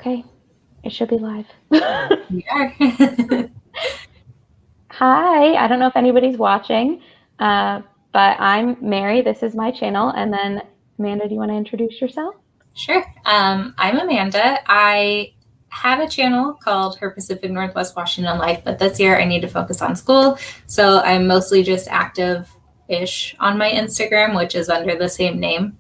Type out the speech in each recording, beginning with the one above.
Okay, it should be live. We are. Hi, I don't know if anybody's watching, but I'm Mary. This is my channel. And then, Amanda, do you want to introduce yourself? Sure. I'm Amanda. I have a channel called Her Pacific Northwest Washington Life, but this year I need to focus on school. So I'm mostly just active-ish on my Instagram, which is under the same name.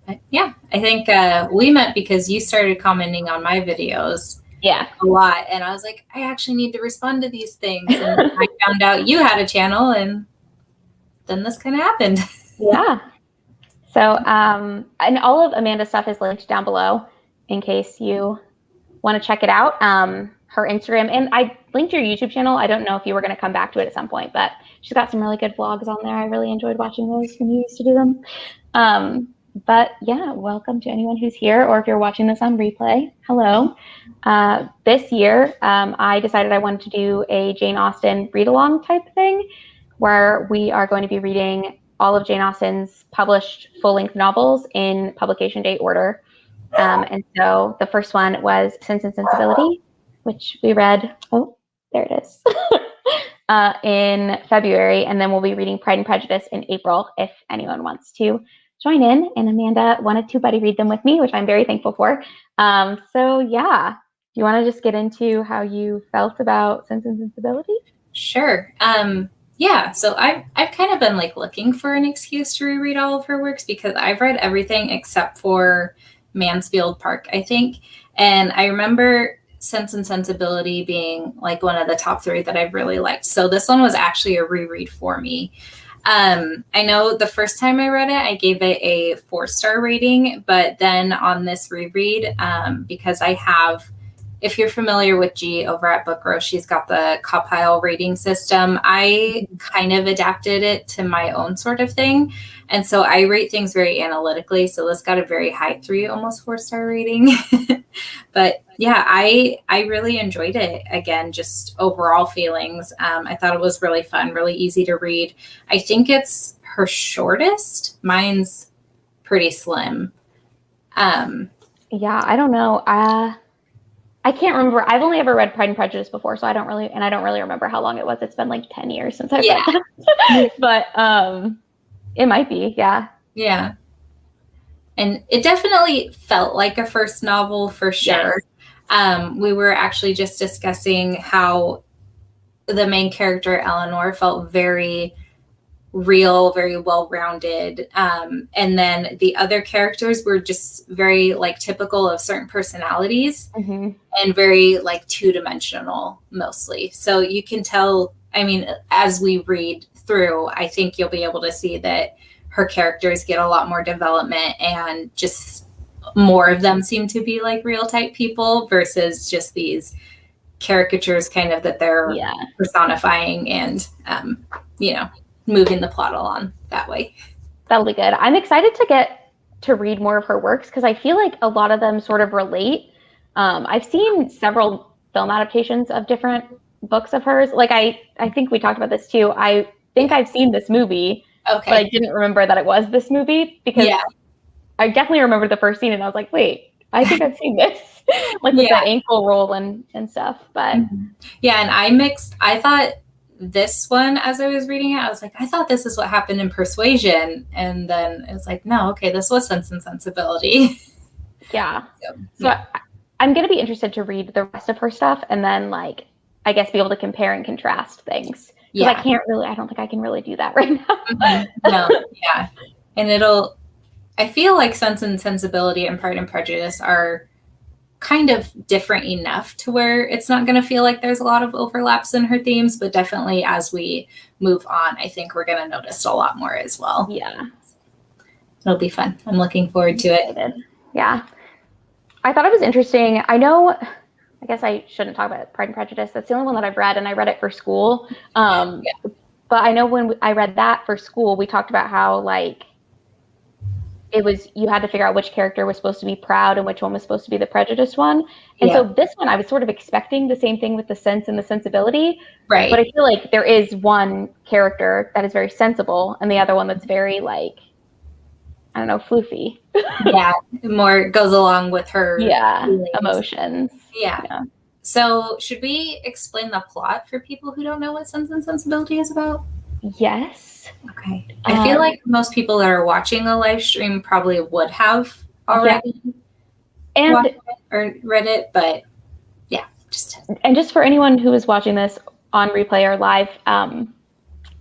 But yeah, I think we met because you started commenting on my videos a lot. And I was like, I actually need to respond to these things. And I found out you had a channel, and then this kind of happened. Yeah. So, and all of Amanda's stuff is linked down below in case you want to check it out. Her Instagram, and I linked your YouTube channel. I don't know if you were going to come back to it at some point, but she's got some really good vlogs on there. I really enjoyed watching those when you used to do them. But yeah, welcome to anyone who's here, or if you're watching this on replay, hello. This year, I decided I wanted to do a Jane Austen read-along type thing, where we are going to be reading all of Jane Austen's published full-length novels in publication date order. And so the first one was Sense and Sensibility, which we read, oh, there it is, in February. And then we'll be reading Pride and Prejudice in April, if anyone wants to join in. And Amanda wanted to buddy read them with me, which I'm very thankful for. So yeah, do you want to just get into how you felt about Sense and Sensibility? Sure. Yeah, so I've kind of been like looking for an excuse to reread all of her works because I've read everything except for Mansfield Park, I think. And I remember Sense and Sensibility being like one of the top 3 that I've really liked. So this one was actually a reread for me. I know the first time I read it, I gave it a 4-star rating, but then on this reread, because I have, if you're familiar with G over at Book Row, she's got the Copile rating system. I kind of adapted it to my own sort of thing. And so I rate things very analytically. So this got a very high 3, almost 4-star rating. But yeah, I really enjoyed it. Again, just overall feelings. I thought it was really fun, really easy to read. I think it's her shortest. Mine's pretty slim. Yeah, I don't know. I can't remember. I've only ever read Pride and Prejudice before, so I don't really remember how long it was. It's been like 10 years since I've read that. But it might be, yeah. Yeah. And it definitely felt like a first novel for sure. Yes. We were actually just discussing how the main character, Eleanor, felt very real, very well-rounded. And then the other characters were just very like typical of certain personalities and very like 2-dimensional mostly. So you can tell, I mean, as we read through, I think you'll be able to see that her characters get a lot more development and just more of them seem to be like real type people versus just these caricatures kind of that they're personifying and, moving the plot along that way. That'll be good. I'm excited to get to read more of her works because I feel like a lot of them sort of relate. I've seen several film adaptations of different books of hers. Like I think we talked about this too. I think I've seen this movie, but I didn't remember that it was this movie because I definitely remember the first scene and I was like, wait, I think I've seen this. Like with the ankle roll and stuff. But yeah, and I thought this one, as I was reading it, I was like, I thought this is what happened in Persuasion. And then it's like, no, okay, this was Sense and Sensibility. Yeah. So I'm going to be interested to read the rest of her stuff and then, like, I guess be able to compare and contrast things. Because I don't think I can really do that right now. No, yeah. And I feel like Sense and Sensibility and Pride and Prejudice are kind of different enough to where it's not going to feel like there's a lot of overlaps in her themes, but definitely as we move on, I think we're going to notice a lot more as well. Yeah. It'll be fun. I'm looking forward to it. Yeah. I thought it was interesting. I guess I shouldn't talk about Pride and Prejudice. That's the only one that I've read, and I read it for school. But I know when I read that for school, we talked about how, like, you had to figure out which character was supposed to be proud and which one was supposed to be the prejudiced one. And so this one, I was sort of expecting the same thing with the Sense and the Sensibility. Right. But I feel like there is one character that is very sensible and the other one that's very, like, I don't know, floofy. Yeah, more goes along with her feelings. Emotions. Yeah. So should we explain the plot for people who don't know what Sense and Sensibility is about? Yes. Okay. I feel like most people that are watching a live stream probably would have already watched it or read it, but yeah, just for anyone who is watching this on replay or live,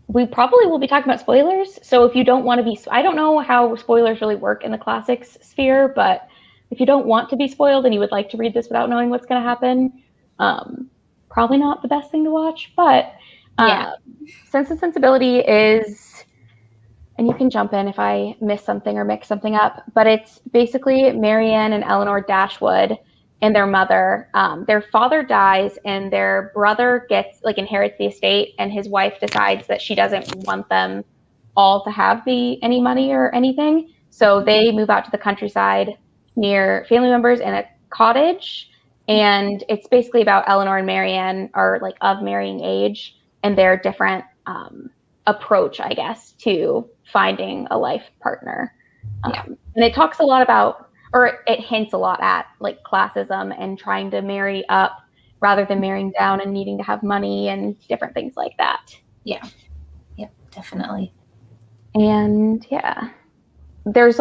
we probably will be talking about spoilers. So if you don't want to be, I don't know how spoilers really work in the classics sphere, but if you don't want to be spoiled and you would like to read this without knowing what's going to happen, probably not the best thing to watch. But Sense and Sensibility is, and you can jump in if I miss something or mix something up, but it's basically Marianne and Eleanor Dashwood and their mother. Their father dies and their brother gets inherits the estate, and his wife decides that she doesn't want them all to have any money or anything. So they move out to the countryside near family members in a cottage. And it's basically about Eleanor and Marianne are of marrying age and their different approach, I guess, to finding a life partner. And it talks a lot about, or it hints a lot at classism and trying to marry up rather than marrying down and needing to have money and different things like that. Yeah. Yep, definitely. And there's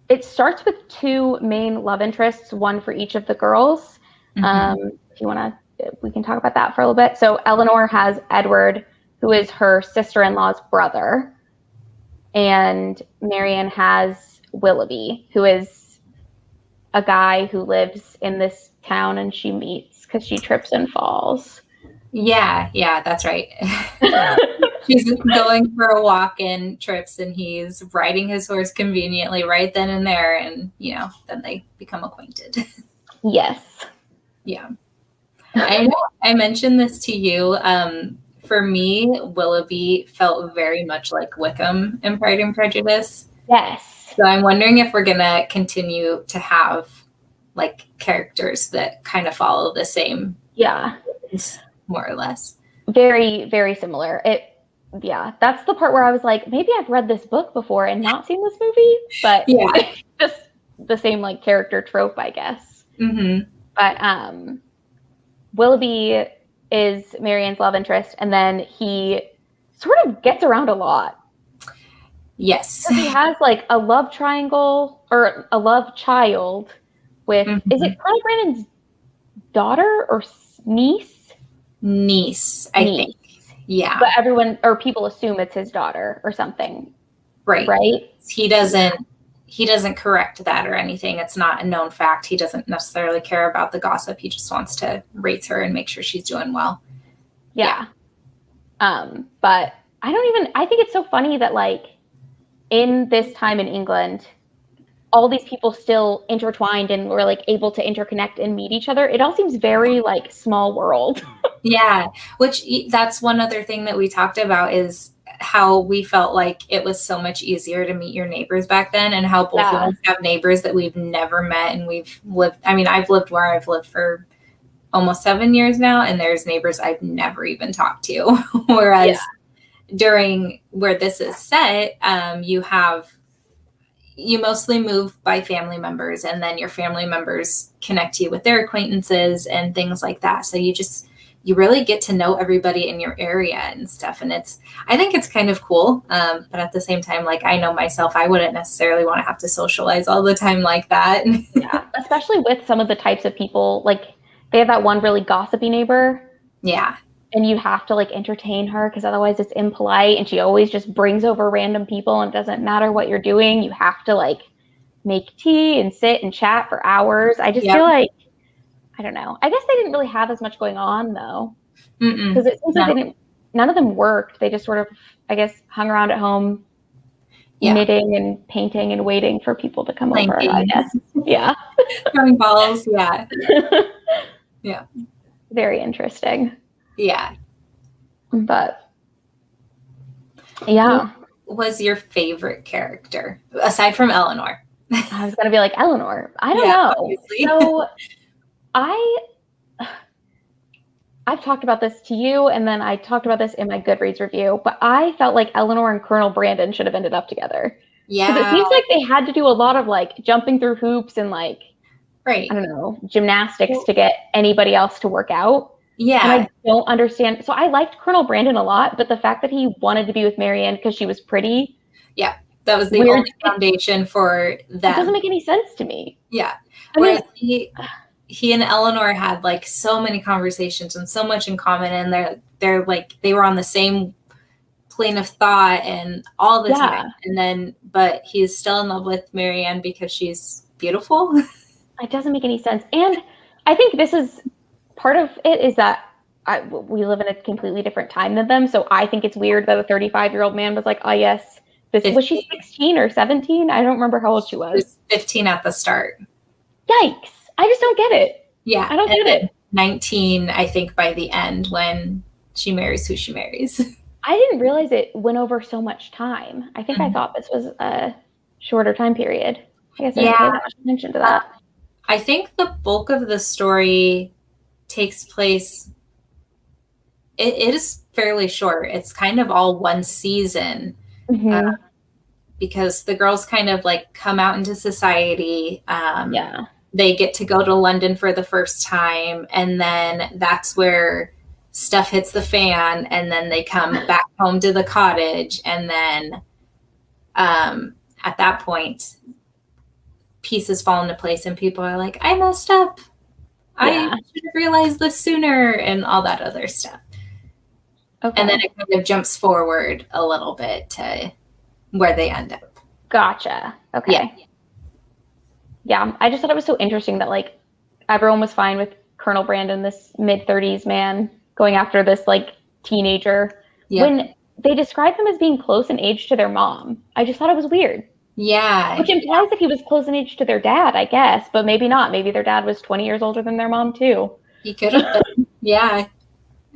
it starts with two main love interests, one for each of the girls. If you want to, we can talk about that for a little bit. So Eleanor has Edward, who is her sister-in-law's brother. And Marianne has Willoughby, who is a guy who lives in this town and she meets because she trips and falls. Yeah, that's right. She's going for a walk and trips, and he's riding his horse conveniently right then and there, and then they become acquainted. Yes. Yeah. I know I mentioned this to you. For me, Willoughby felt very much like Wickham in Pride and Prejudice. Yes. So I'm wondering if we're going to continue to have characters that kind of follow the same. Yeah. More or less. Very, very similar. That's the part where I was like, maybe I've read this book before and not seen this movie, but it's just the same character trope, I guess. Mm-hmm. But Willoughby is Marianne's love interest, and then he sort of gets around a lot. Yes. So he has a love triangle or a love child with, is it Colonel Brandon's daughter or niece? Niece, I think. Yeah. But everyone or people assume it's his daughter or something. Right. Right? He doesn't correct that or anything. It's not a known fact. He doesn't necessarily care about the gossip. He just wants to raise her and make sure she's doing well. Yeah. But I think it's so funny that in this time in England, all these people still intertwined and were able to interconnect and meet each other. It all seems very small world. Yeah, which that's one other thing that we talked about is how we felt like it was so much easier to meet your neighbors back then, and how both of us have neighbors that we've never met, and we've lived. I mean, I've lived where I've lived for almost 7 years now, and there's neighbors I've never even talked to. Whereas during where this is set, you mostly move by family members, and then your family members connect you with their acquaintances and things like that. So you really get to know everybody in your area and stuff. And I think it's kind of cool. But at the same time, I know myself, I wouldn't necessarily want to have to socialize all the time like that. Yeah, especially with some of the types of people, they have that one really gossipy neighbor. Yeah. And you have to entertain her because otherwise it's impolite. And she always just brings over random people, and it doesn't matter what you're doing. You have to make tea and sit and chat for hours. I just feel I don't know. I guess they didn't really have as much going on though. Because it seems like none of them worked. They just sort of, I guess, hung around at home knitting and painting and waiting for people to come over, I guess. Yeah. Throwing balls. Yeah. Yeah. Very interesting. Yeah. But yeah. Who was your favorite character aside from Eleanor? I was gonna be Eleanor. I don't know. Obviously. So I've talked about this to you, and then I talked about this in my Goodreads review, but I felt like Eleanor and Colonel Brandon should have ended up together. Because it Yeah. seems like they had to do a lot of like jumping through hoops and like, Right. I don't know, gymnastics to get anybody else to work out. Yeah. And I don't understand. So I liked Colonel Brandon a lot, but the fact that he wanted to be with Marianne because she was pretty. Yeah. That was the Weird. only foundation for them. It doesn't make any sense to me. Yeah. I mean, Whereas he and Eleanor had like so many conversations and so much in common, and they're like they were on the same plane of thought and all the time. And then but he's still in love with Marianne because she's beautiful. It doesn't make any sense. And I think this is part of it is that we live in a completely different time than them. So I think it's weird that a 35-year-old man was like, oh yes, was she 16 or 17? I don't remember how old she was. She was 15 at the start. Yikes. I just don't get it. Yeah. I don't get it. 19, I think, by the end when she marries who she marries. I didn't realize it went over so much time. I think I thought this was a shorter time period. I guess I didn't pay that much attention to that. I think the bulk of the story takes place. It is fairly short. It's kind of all one season. Because the girls kind of like come out into society. They get to go to London for the first time, and then that's where stuff hits the fan, and then they come back home to the cottage, and then at that point pieces fall into place and people are like, I messed up. I should have realized this sooner, and all that other stuff. Okay. And then it kind of jumps forward a little bit to where they end up. Gotcha. Okay. Yeah. I just thought it was so interesting that like everyone was fine with Colonel Brandon, this mid-30s man, going after this like teenager when they described him as being close in age to their mom. I just thought it was weird. Yeah. Which implies that he was close in age to their dad, I guess, but maybe not. Maybe their dad was 20 years older than their mom too. He could have been. Yeah.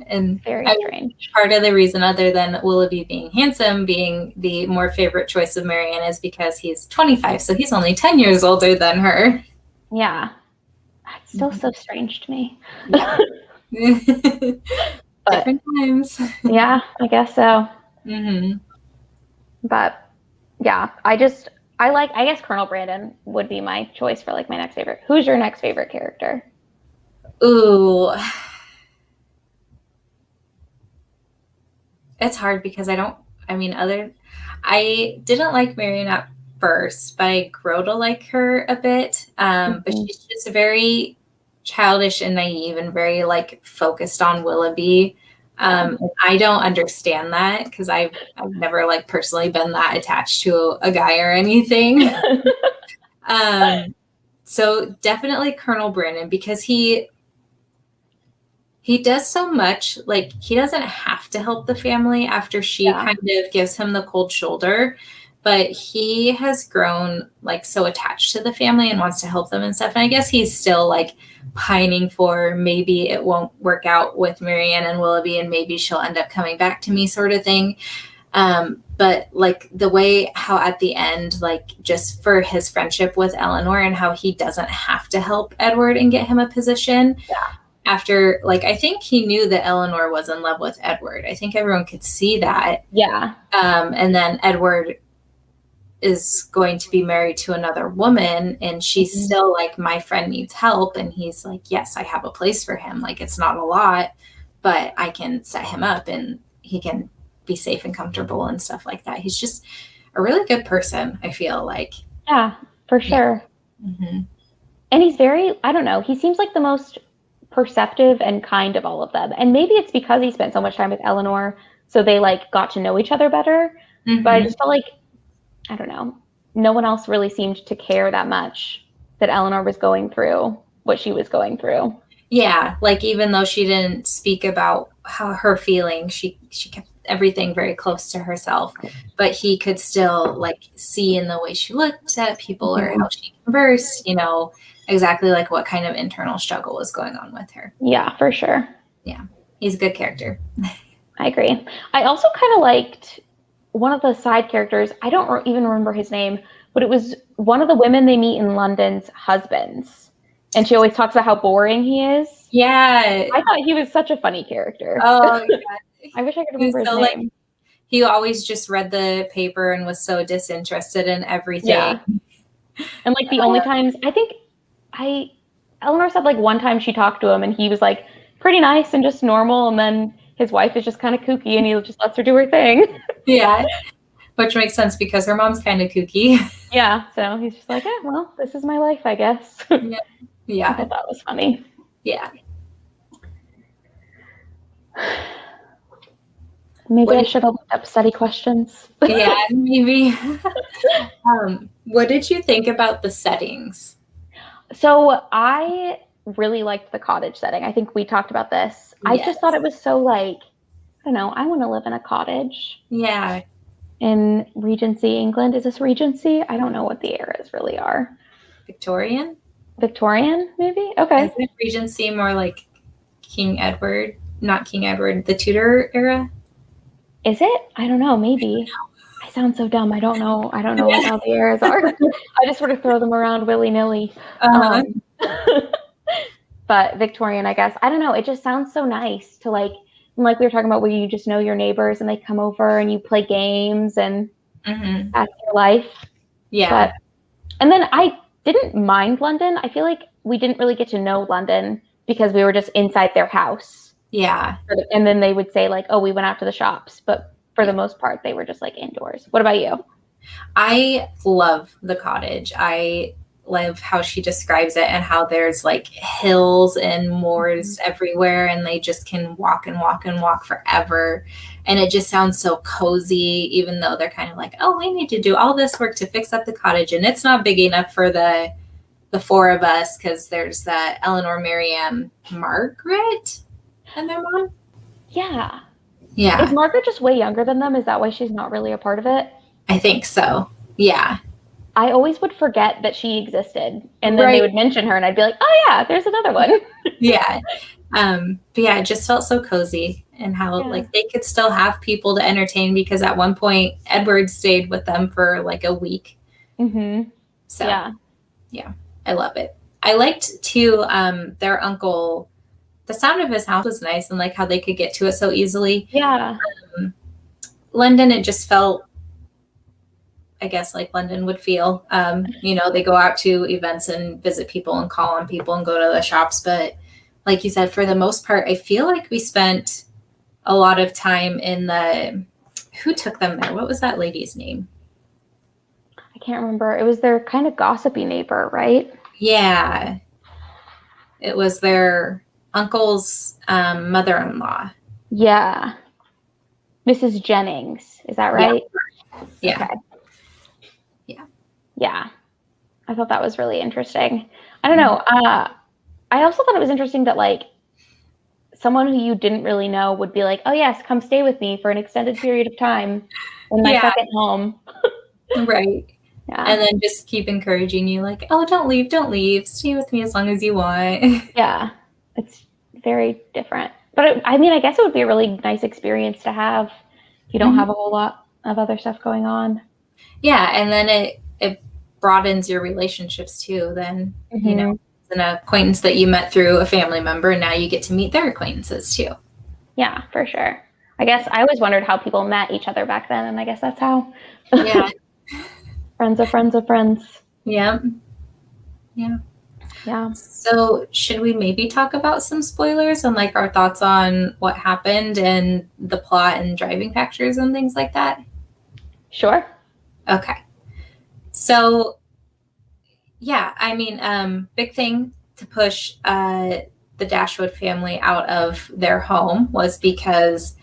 And very strange. Part of the reason, other than Willoughby being handsome, being the more favorite choice of Marianne, is because he's 25, so he's only 10 years older than her. Yeah. That's still so strange to me. Different times. Yeah, I guess so. But yeah, I guess Colonel Brandon would be my choice for like my next favorite. Who's your next favorite character? Ooh. It's hard because I didn't like Marianne at first, but I grow to like her a bit. But she's just very childish and naive and very like focused on Willoughby. I don't understand that because I've never like personally been that attached to a guy or anything. So definitely Colonel Brandon, because he does so much. Like he doesn't have to help the family after she kind of gives him the cold shoulder, but he has grown like so attached to the family and wants to help them and stuff. And I guess he's still like pining for maybe it won't work out with Marianne and Willoughby and maybe she'll end up coming back to me sort of thing. But like the way how at the end, like just for his friendship with Eleanor and how he doesn't have to help Edward and get him a position. After, like, I think he knew that Eleanor was in love with Edward. I think everyone could see that. Yeah. And then Edward is going to be married to another woman, and she's still like, my friend needs help. And he's like, yes, I have a place for him. Like, it's not a lot, but I can set him up and he can be safe and comfortable and stuff like that. He's just a really good person, I feel like. Yeah, for sure. And he's very, I don't know, he seems like the most perceptive and kind of all of them. And maybe it's because he spent so much time with Eleanor, so they like got to know each other better. But I just felt like, I don't know, no one else really seemed to care that much that Eleanor was going through what she was going through. Yeah, like even though she didn't speak about how her feelings, she kept everything very close to herself, but he could still like see in the way she looked at people or how she conversed, you know, exactly like what kind of internal struggle was going on with her. Yeah, for sure. Yeah, he's a good character. I agree. I also kind of liked one of the side characters. I don't even remember his name, but it was one of the women they meet in London's husbands. And she always talks about how boring he is. Yeah. I thought he was such a funny character. Oh, yeah. I wish I could remember his name. he always just read the paper and was so disinterested in everything. Yeah. And like the only times, Eleanor said like one time she talked to him and he was like pretty nice and just normal, and then his wife is just kind of kooky and he just lets her do her thing. Yeah, which makes sense because her mom's kind of kooky. Yeah, so he's just like, well, this is my life, I guess. Yeah. I thought that was funny. Yeah. Maybe I should have looked up study questions. Yeah, maybe. What did you think about the settings? So I really liked the cottage setting. I think we talked about this. I just thought it was so like, I don't know, I want to live in a cottage. Yeah. In Regency, England. Is this Regency? I don't know what the eras really are. Victorian, maybe? Okay. Isn't Regency more like King Edward? Not King Edward, the Tudor era? Is it? I don't know. Maybe. I sound so dumb. I don't know what all the eras are. I just sort of throw them around willy-nilly. But Victorian, I guess. I don't know. It just sounds so nice to like we were talking about where you just know your neighbors and they come over and you play games and that's your life. Yeah. And then I didn't mind London. I feel like we didn't really get to know London because we were just inside their house. Yeah. And then they would say like, oh, we went out to the shops. But for the most part, they were just like indoors. What about you? I love the cottage. I love how she describes it and how there's like hills and moors everywhere and they just can walk and walk and walk forever. And it just sounds so cozy, even though they're kind of like, oh, we need to do all this work to fix up the cottage. And it's not big enough for the four of us because there's the Eleanor, Miriam, Margaret and their mom. Yeah. Yeah. Is Margaret just way younger than them? Is that why she's not really a part of it? I think so. Yeah. I always would forget that she existed. And then they would mention her and I'd be like, oh yeah, there's another one. Yeah. But yeah, it just felt so cozy and how like they could still have people to entertain because at one point Edward stayed with them for like a week. Mm-hmm. So yeah, I love it. I liked too, their uncle, the sound of his house was nice and like how they could get to it so easily. Yeah. London, it just felt, I guess, like London would feel. They go out to events and visit people and call on people and go to the shops. But like you said, for the most part, I feel like we spent a lot of time in who took them there? What was that lady's name? I can't remember. It was their kind of gossipy neighbor, right? Yeah. It was their uncle's mother-in-law. Yeah. Mrs. Jennings. Is that right? Yeah. Okay. Yeah. I thought that was really interesting. I don't know. I also thought it was interesting that like someone who you didn't really know would be like, oh yes, come stay with me for an extended period of time in my second home. Right. Yeah. And then just keep encouraging you like, oh, don't leave. Stay with me as long as you want. Yeah. It's very different. But I guess it would be a really nice experience to have if you don't have a whole lot of other stuff going on. Yeah. And then it broadens your relationships too. Then, it's an acquaintance that you met through a family member and now you get to meet their acquaintances too. Yeah, for sure. I guess I always wondered how people met each other back then. And I guess that's how. Yeah. Friends of friends of friends. Yeah. Yeah. Yeah. So should we maybe talk about some spoilers and like our thoughts on what happened and the plot and driving factors and things like that? Sure. Okay. So yeah, big thing to push the Dashwood family out of their home was because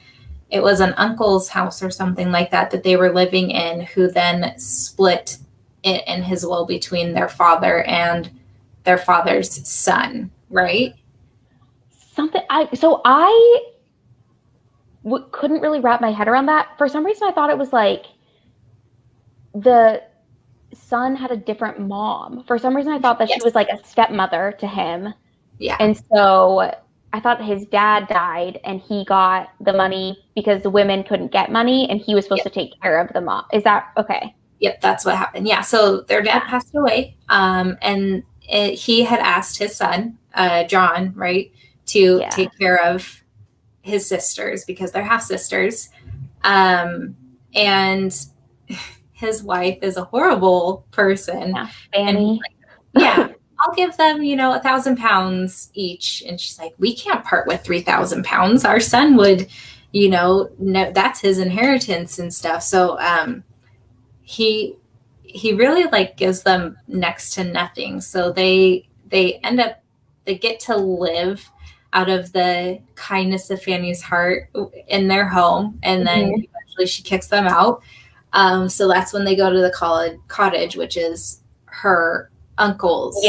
it was an uncle's house or something like that they were living in, who then split it in his will between their father and their father's son, right? I couldn't really wrap my head around that. For some reason, I thought it was like the son had a different mom. For some reason, I thought that she was like a stepmother to him. Yeah. And so I thought his dad died and he got the money because the women couldn't get money and he was supposed to take care of the mom. Is that okay? Yep, that's what happened. Yeah. So their dad passed away. And he had asked his son, John, right, to take care of his sisters because they're half sisters. And his wife is a horrible person. Yeah, Fanny. Yeah, I'll give them, £1,000 each. And she's like, we can't part with £3,000. Our son would, no, that's his inheritance and stuff. So he really like gives them next to nothing. So they get to live out of the kindness of Fanny's heart in their home, and then eventually she kicks them out. So that's when they go to the cottage, which is her uncle's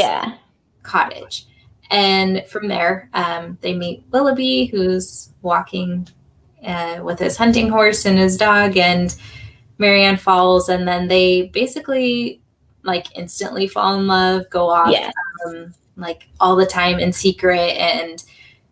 cottage. And from there, they meet Willoughby, who's walking with his hunting horse and his dog, and Marianne falls, and then they basically like instantly fall in love, go off like all the time in secret and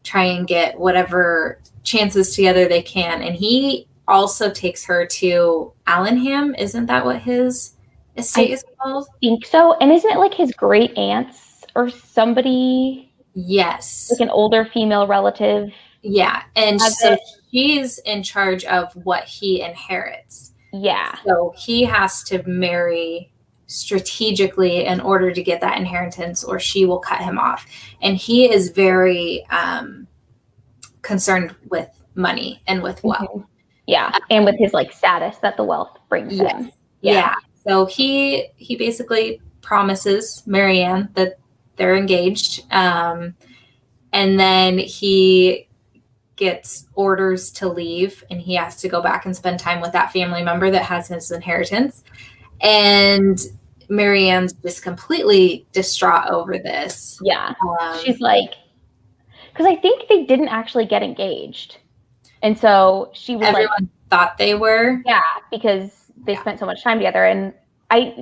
try and get whatever chances together they can. And he also takes her to Allenham. Isn't that what his estate is called? I think so. And isn't it like his great aunts or somebody? Yes. Like an older female relative. Yeah. And so she's in charge of what he inherits. Yeah. So he has to marry strategically in order to get that inheritance, or she will cut him off. And he is very concerned with money and with wealth. Yeah. And with his like status that the wealth brings him. Yeah. So he basically promises Marianne that they're engaged. And then he gets orders to leave, and he has to go back and spend time with that family member that has his inheritance. And Marianne's just completely distraught over this. Yeah. She's like, because I think they didn't actually get engaged. And so she was everyone thought they were. Yeah, because they spent so much time together. And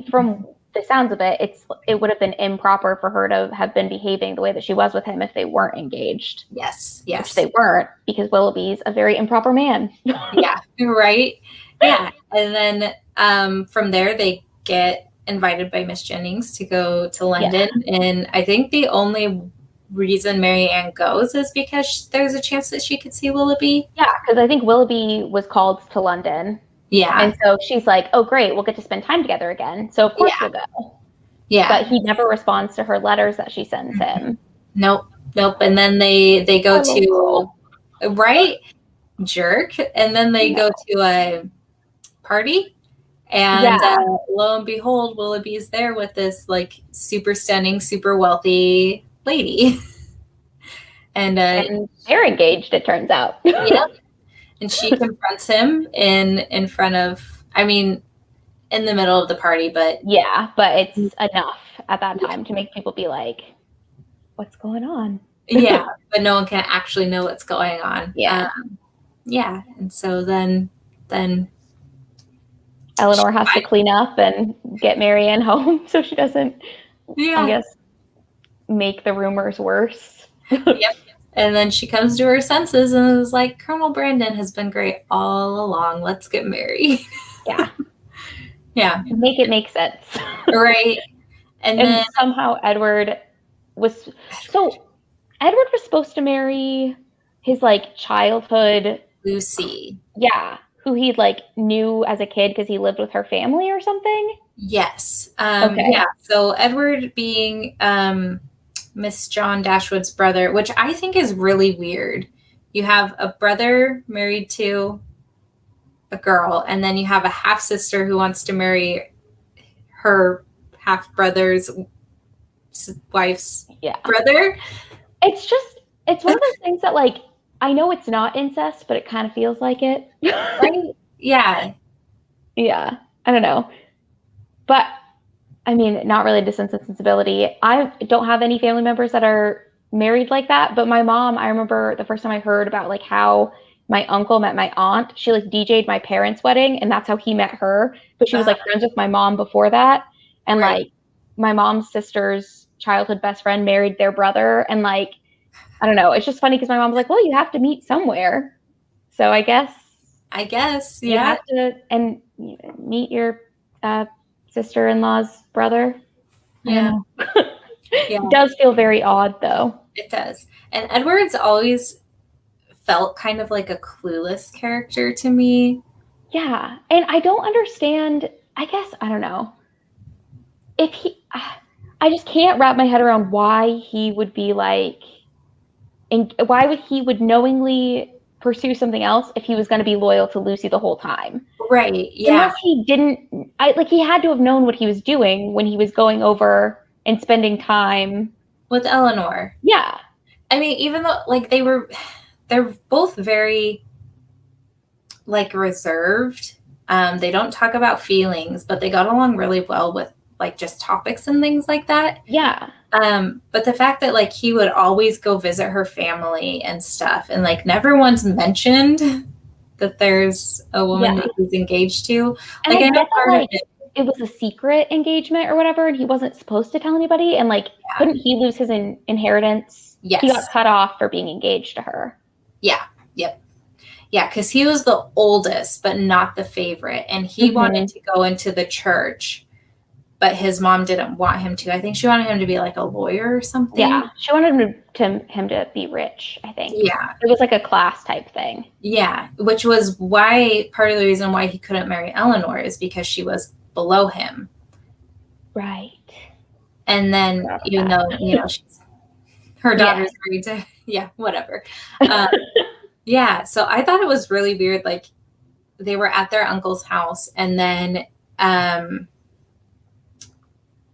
from the sounds of it, it would have been improper for her to have been behaving the way that she was with him if they weren't engaged. Yes. Which they weren't, because Willoughby's a very improper man. Yeah, right. Yeah. And then from there, they get invited by Miss Jennings to go to London. Yeah. And I think the only reason Marianne goes is because there's a chance that she could see Willoughby. Yeah, because I think Willoughby was called to London. Yeah. And so she's like, oh, great, we'll get to spend time together again. So of course we'll go. Yeah. But he never responds to her letters that she sends him. Nope. And then they go to, right? Jerk. And then they go to a party. And lo and behold, Willoughby's there with this like super stunning, super wealthy lady. And they're engaged, it turns out. Yep. And she confronts him in front of, in the middle of the party, but but it's enough at that time to make people be like, what's going on? Yeah, but no one can actually know what's going on. Yeah. And so then Eleanor has to clean up and get Marianne home so she doesn't, I guess, make the rumors worse. Yep. And then she comes to her senses and is like, Colonel Brandon has been great all along. Let's get married. Yeah. Yeah. Make it make sense. Right. And then somehow Edward was supposed to marry his like childhood Lucy. Yeah. Who he like knew as a kid because he lived with her family or something. Yes. Yeah. So Edward being Miss John Dashwood's brother, which I think is really weird. You have a brother married to a girl, and then you have a half sister who wants to marry her half brother's wife's brother. It's one of those things that like, I know it's not incest, but it kind of feels like it. Right? Yeah. Yeah. I don't know. But not related to Sense and Sensibility. I don't have any family members that are married like that. But my mom, I remember the first time I heard about like how my uncle met my aunt. She like DJ'd my parents' wedding, and that's how he met her. But she was like friends with my mom before that. And like my mom's sister's childhood best friend married their brother. And like, I don't know. It's just funny because my mom was like, well, you have to meet somewhere. So I guess, you have to meet your sister-in-law's brother. Yeah. It does feel very odd, though. It does. And Edward's always felt kind of like a clueless character to me. Yeah. And I don't understand, I guess, I don't know. If he, I just can't wrap my head around why he would be like, and why would he would knowingly pursue something else if he was going to be loyal to Lucy the whole time? Right. Yeah. Unless he didn't, he had to have known what he was doing when he was going over and spending time with Eleanor. Yeah. I mean, even though like they're both very like reserved. They don't talk about feelings, but they got along really well with like just topics and things like that. Yeah. But the fact that like he would always go visit her family and stuff, and like never once mentioned that there's a woman that he's engaged to. And like I know get part that, of it was a secret engagement or whatever, and he wasn't supposed to tell anybody. And like, couldn't he lose his inheritance? Yes. He got cut off for being engaged to her. Yeah. Yep. Yeah, because he was the oldest, but not the favorite. And he wanted to go into the church, but his mom didn't want him to. I think she wanted him to be like a lawyer or something. Yeah, she wanted him to be rich, I think. Yeah. It was like a class type thing. Yeah, which was why part of the reason why he couldn't marry Eleanor is because she was below him. Right. And then, even though, her daughter's married to, whatever. Yeah, so I thought it was really weird. Like, they were at their uncle's house, and then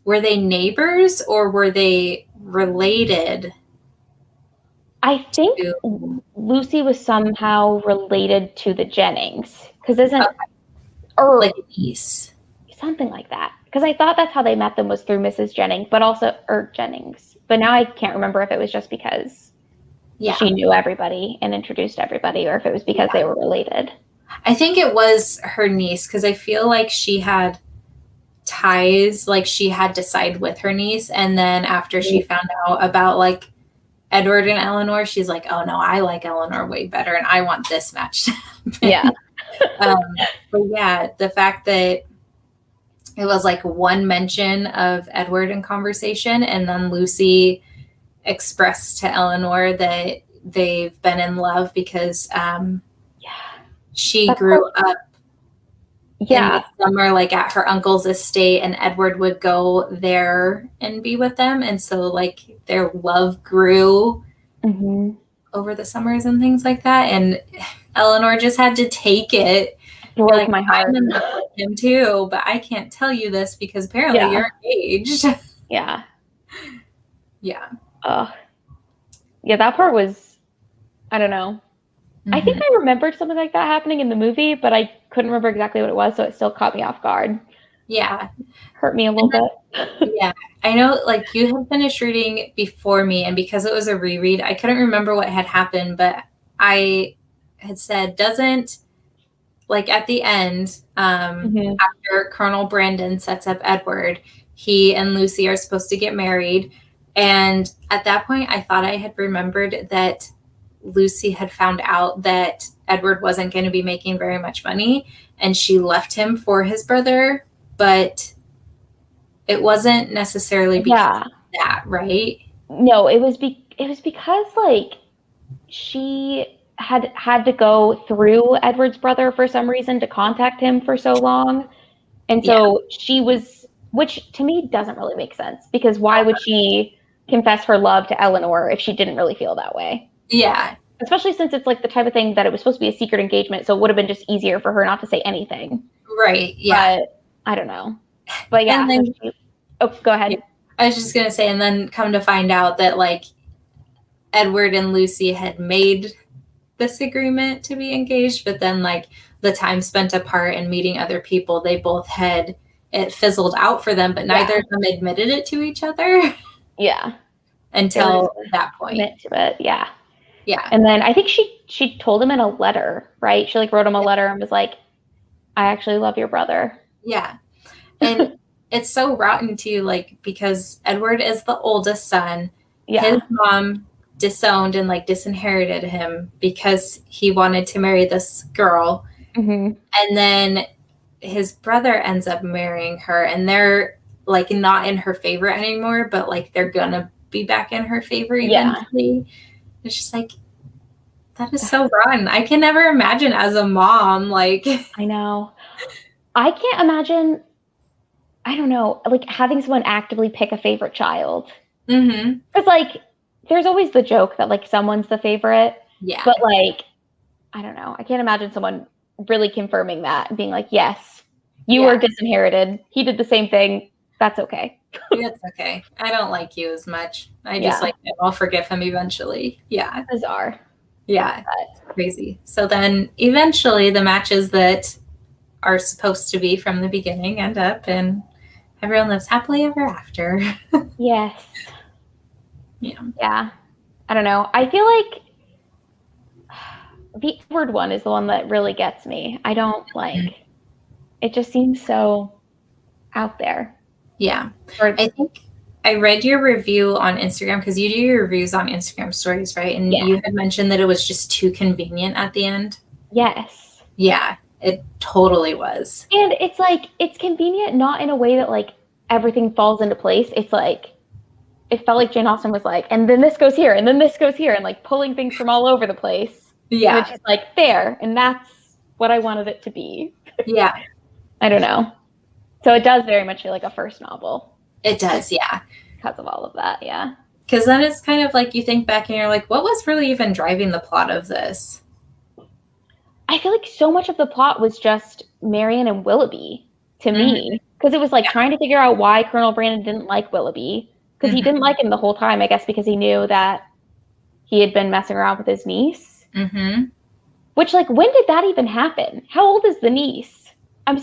were they neighbors or were they related? I think Lucy was somehow related to the Jennings, because or like a niece, something like that. Because I thought that's how they met them was through Mrs. Jennings, Jennings. But now I can't remember if it was just because she knew everybody and introduced everybody, or if it was because they were related. I think it was her niece, because I feel like she had ties, like she had to side with her niece, and then after she found out about like Edward and Eleanor, she's like, oh no, I like Eleanor way better, and I want this match to happen. Yeah. But yeah, the fact that it was like one mention of Edward in conversation, and then Lucy expressed to Eleanor that they've been in love because she grew up in the summer like at her uncle's estate, and Edward would go there and be with them, and so like their love grew over the summers and things like that. And Eleanor just had to take it. Broke my heart. I'm in love with him too, but I can't tell you this because apparently you're engaged. Yeah. Yeah. Yeah, that part was, I don't know. I think I remembered something like that happening in the movie, but I couldn't remember exactly what it was, so it still caught me off guard. Yeah. Hurt me a little bit. Yeah. I know, like, you had finished reading before me, and because it was a reread, I couldn't remember what had happened, but I had said, like, at the end, after Colonel Brandon sets up Edward, he and Lucy are supposed to get married, and at that point, I thought I had remembered that Lucy had found out that Edward wasn't going to be making very much money, and she left him for his brother, but it wasn't necessarily because of that, right? No, it was because like she had to go through Edward's brother for some reason to contact him for so long, and so she was, which to me doesn't really make sense, because why would she confess her love to Eleanor if she didn't really feel that way? Yeah. Especially since it's like the type of thing that it was supposed to be a secret engagement, so it would have been just easier for her not to say anything. Right, yeah. But I don't know. But yeah. Then, go ahead. Yeah, I was just going to say, and then come to find out that like Edward and Lucy had made this agreement to be engaged, but then like the time spent apart and meeting other people, they both had it fizzled out for them, but neither of them admitted it to each other. Yeah. Until that point. Admit to it, yeah. Yeah. And then I think she told him in a letter, right? She like wrote him a letter and was like, I actually love your brother. Yeah. And it's so rotten too, like, because Edward is the oldest son. Yeah. His mom disowned and like disinherited him because he wanted to marry this girl. And then his brother ends up marrying her, and they're like not in her favor anymore, but like they're gonna be back in her favor eventually. It's just like, That is so rotten. I can never imagine as a mom, like. I know. I can't imagine, I don't know, like having someone actively pick a favorite child. Mm-hmm. Because, like, there's always the joke that, like, someone's the favorite. Yeah. But, like, I don't know. I can't imagine someone really confirming that and being like, yes, you were disinherited. He did the same thing. That's okay. That's okay. I don't like you as much. I just like him. I'll forgive him eventually. Yeah. Bizarre. Yeah. It's crazy. So then eventually the matches that are supposed to be from the beginning end up and everyone lives happily ever after. Yes. Yeah. Yeah. I don't know. I feel like the Edward one is the one that really gets me. I don't like it, just seems so out there. Yeah. I think I read your review on Instagram because you do your reviews on Instagram stories, right? And you had mentioned that it was just too convenient at the end. Yes. Yeah, it totally was. And it's like, it's convenient, not in a way that like everything falls into place. It's like, it felt like Jane Austen was like, and then this goes here, and then this goes here, and like pulling things from all over the place. Yeah. And it's just like, there, and that's what I wanted it to be. Yeah. I don't know. So it does very much feel like a first novel. It does, yeah. Because of all of that, yeah. Because then it's kind of like you think back and you're like, what was really even driving the plot of this? I feel like so much of the plot was just Marian and Willoughby to me. Because it was like trying to figure out why Colonel Brandon didn't like Willoughby. Because he didn't like him the whole time, I guess, because he knew that he had been messing around with his niece. Mm-hmm. Which, like, when did that even happen? How old is the niece? I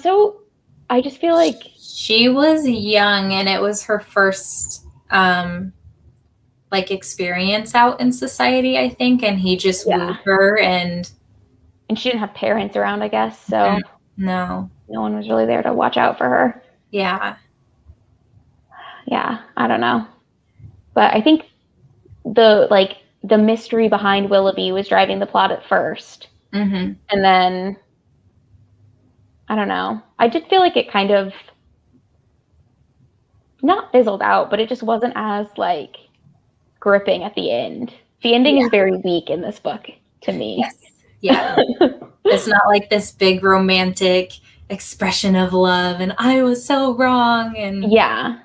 just feel like... She was young, and it was her first, like, experience out in society, I think, and he just wooed her, and she didn't have parents around, I guess, so... No one was really there to watch out for her. Yeah, I don't know. But I think the mystery behind Willoughby was driving the plot at first. Mm-hmm. And then, I don't know. I did feel like it kind of not fizzled out, but it just wasn't as like gripping at the end. The ending is very weak in this book to me. Yes. Yeah. It's not like this big romantic expression of love and I was so wrong. And yeah.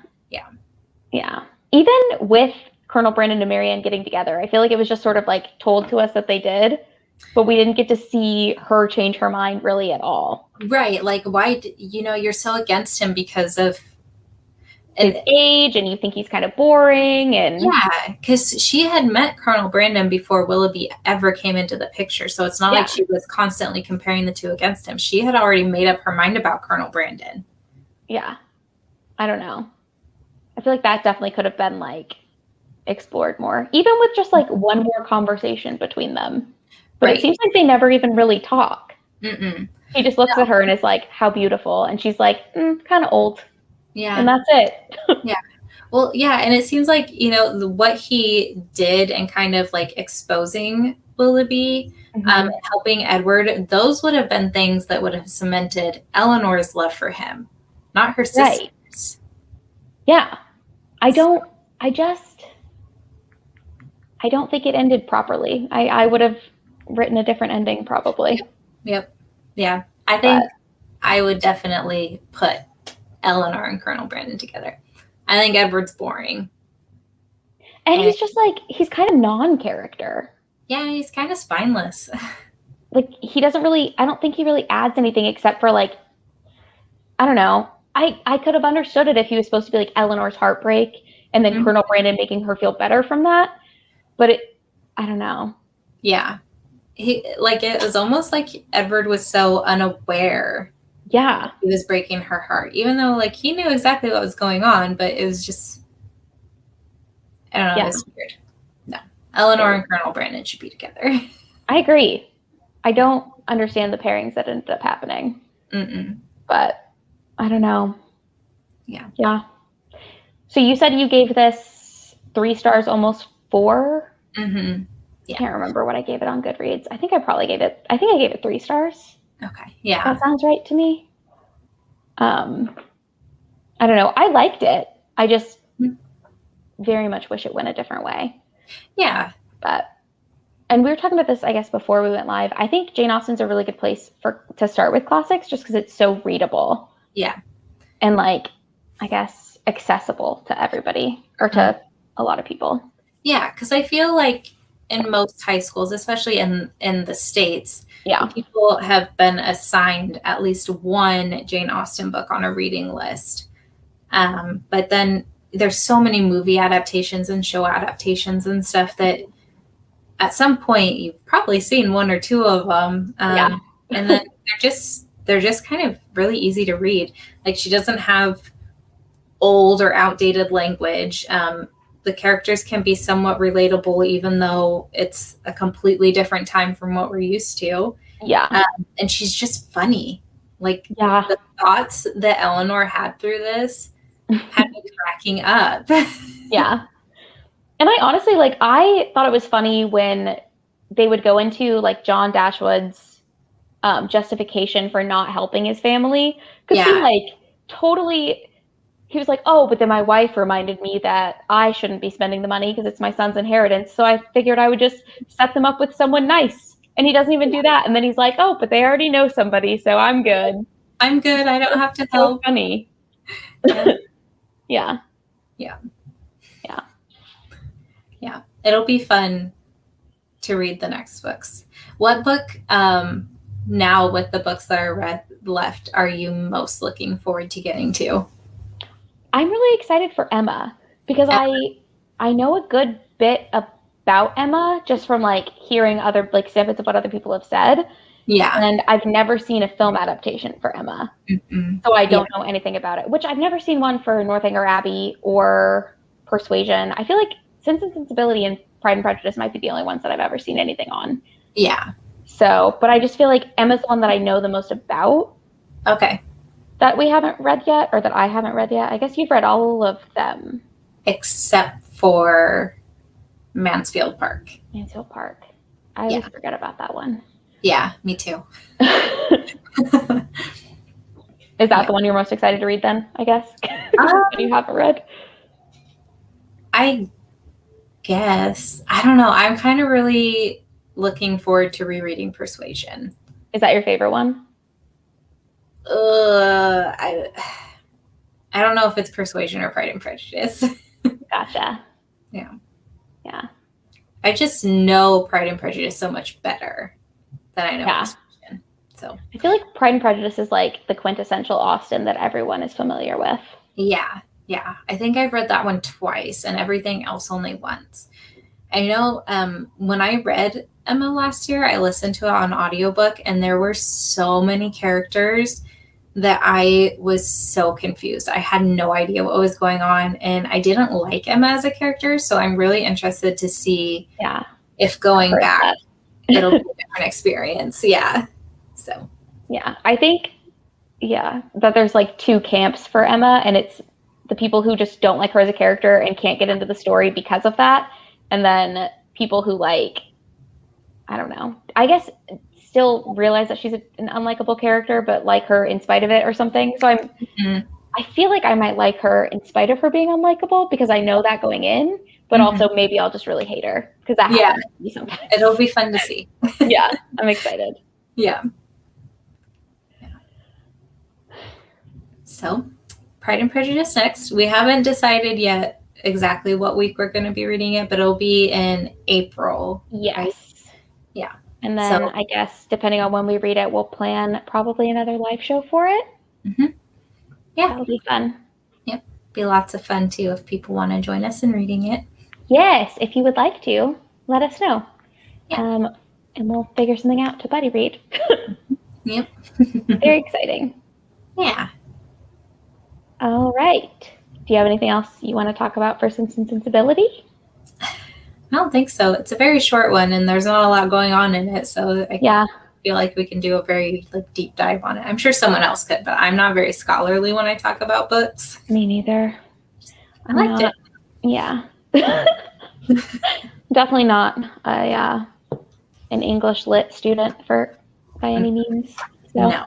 Even with Colonel Brandon and Marianne getting together, I feel like it was just sort of like told to us that they did, but we didn't get to see her change her mind really at all. Right. Like, why, you're so against him because of his age, and you think he's kind of boring. And yeah, because she had met Colonel Brandon before Willoughby ever came into the picture. So it's not like she was constantly comparing the two against him. She had already made up her mind about Colonel Brandon. Yeah. I don't know. I feel like that definitely could have been like explored more, even with just like one more conversation between them. But it seems like they never even really talk. Mm-mm. He just looks at her and is like, how beautiful. And she's like, kind of old. Yeah. And that's it. Yeah. Well, yeah. And it seems like, what he did and kind of like exposing Willoughby, helping Edward, those would have been things that would have cemented Eleanor's love for him, not her sister's. Right. Yeah. I don't think it ended properly. I would have written a different ending probably. Yep. Yeah. I think I would definitely put Eleanor and Colonel Brandon together. I think Edward's boring. And he's just like, he's kind of non-character. Yeah, he's kind of spineless. Like, he doesn't really, I don't think he really adds anything except for like, I don't know. I could have understood it if he was supposed to be like Eleanor's heartbreak and then Colonel Brandon making her feel better from that. But I don't know. Yeah. It was almost like Edward was so unaware. Yeah. He was breaking her heart, even though like he knew exactly what was going on, but it was just, I don't know. It was weird. No. Eleanor and Colonel Brandon should be together. I agree. I don't understand the pairings that ended up happening. But I don't know. Yeah. Yeah. So you said you gave this 3 stars, almost 4? Yeah. I can't remember what I gave it on Goodreads. I think I gave it 3 stars. Okay. Yeah. That sounds right to me. I don't know. I liked it. I just very much wish it went a different way. Yeah. But and we were talking about this, I guess, before we went live. I think Jane Austen's a really good place to start with classics just because it's so readable. Yeah. And like, I guess, accessible to everybody or to a lot of people. Yeah, because I feel like in most high schools, especially in the States, people have been assigned at least one Jane Austen book on a reading list. But then there's so many movie adaptations and show adaptations and stuff that at some point you've probably seen one or two of them. And then they're just kind of really easy to read. Like, she doesn't have old or outdated language. The characters can be somewhat relatable, even though it's a completely different time from what we're used to. Yeah. And she's just funny. Like, yeah. The thoughts that Eleanor had through this had me cracking up. Yeah. And I honestly, like, I thought it was funny when they would go into, like, John Dashwood's justification for not helping his family. Because he, like, totally... He was like, oh, but then my wife reminded me that I shouldn't be spending the money because it's my son's inheritance. So I figured I would just set them up with someone nice. And he doesn't even do that. And then he's like, oh, but they already know somebody, so I'm good. I'm good. I don't have to help. So funny. Yeah. It'll be fun to read the next books. What book, now with the books that are left, are you most looking forward to getting to? I'm really excited for Emma because I know a good bit about Emma just from like hearing other like snippets of what other people have said. Yeah. And I've never seen a film adaptation for Emma. So I don't know anything about it, which I've never seen one for Northanger Abbey or Persuasion. I feel like Sense and Sensibility and Pride and Prejudice might be the only ones that I've ever seen anything on. Yeah. So, but I just feel like Emma's the one that I know the most about. Okay. That we haven't read yet, or that I haven't read yet. I guess you've read all of them. Except for Mansfield Park. Mansfield Park. I always forget about that one. Yeah, me too. Is that the one you're most excited to read then, I guess? That you haven't read? I guess. I don't know. I'm kind of really looking forward to rereading Persuasion. Is that your favorite one? I don't know if it's Persuasion or Pride and Prejudice. Gotcha. Yeah. I just know Pride and Prejudice so much better than I know Persuasion. So I feel like Pride and Prejudice is like the quintessential Austen that everyone is familiar with. Yeah. I think I've read that one twice and everything else only once. I know when I read Emma last year, I listened to it on audiobook, and there were so many characters that I was so confused. I had no idea what was going on, and I didn't like Emma as a character, so I'm really interested to see if going back, it'll be a different experience. Yeah. So. Yeah, I think, that there's like two camps for Emma, and it's the people who just don't like her as a character and can't get into the story because of that, and then people who like, I don't know, I guess still realize that she's an unlikable character, but like her in spite of it or something. So I feel like I might like her in spite of her being unlikable because I know that going in, but also maybe I'll just really hate her because that happens to me sometimes. It'll be fun to see. Yeah, I'm excited. Yeah. So, Pride and Prejudice next. We haven't decided yet exactly what week we're going to be reading it, but it'll be in April. Yes. Right? Yeah. And then I guess depending on when we read it, we'll plan probably another live show for it. Yeah. That'll be fun. Yep. Be lots of fun too if people want to join us in reading it. Yes. If you would like to, let us know. Yeah. And we'll figure something out to buddy read. Yep. Very exciting. Yeah. All right. Do you have anything else you want to talk about for Sense and Sensibility? I don't think so. It's a very short one, and there's not a lot going on in it, so I feel like we can do a very deep dive on it. I'm sure someone else could, but I'm not very scholarly when I talk about books. Me neither. I liked it. Yeah. Definitely not an English lit student by any means. So. No.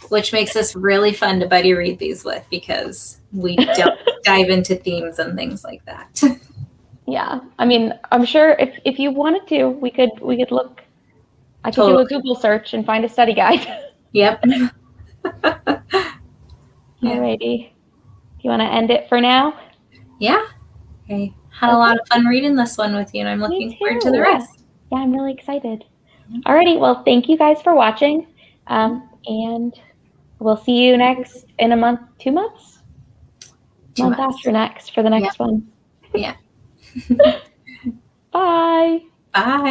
Which makes this really fun to buddy read these with because we don't dive into themes and things like that. Yeah, I mean, I'm sure if you wanted to, we could look. I could do a Google search and find a study guide. Yep. Alrighty. Do you want to end it for now? Yeah. I had a lot of fun reading this one with you, and I'm looking forward to the rest. Yeah, I'm really excited. Alrighty, well, thank you guys for watching, and we'll see you next in a month, 2 months? 2 Month months. after next for the next one. Yeah. Bye. Bye.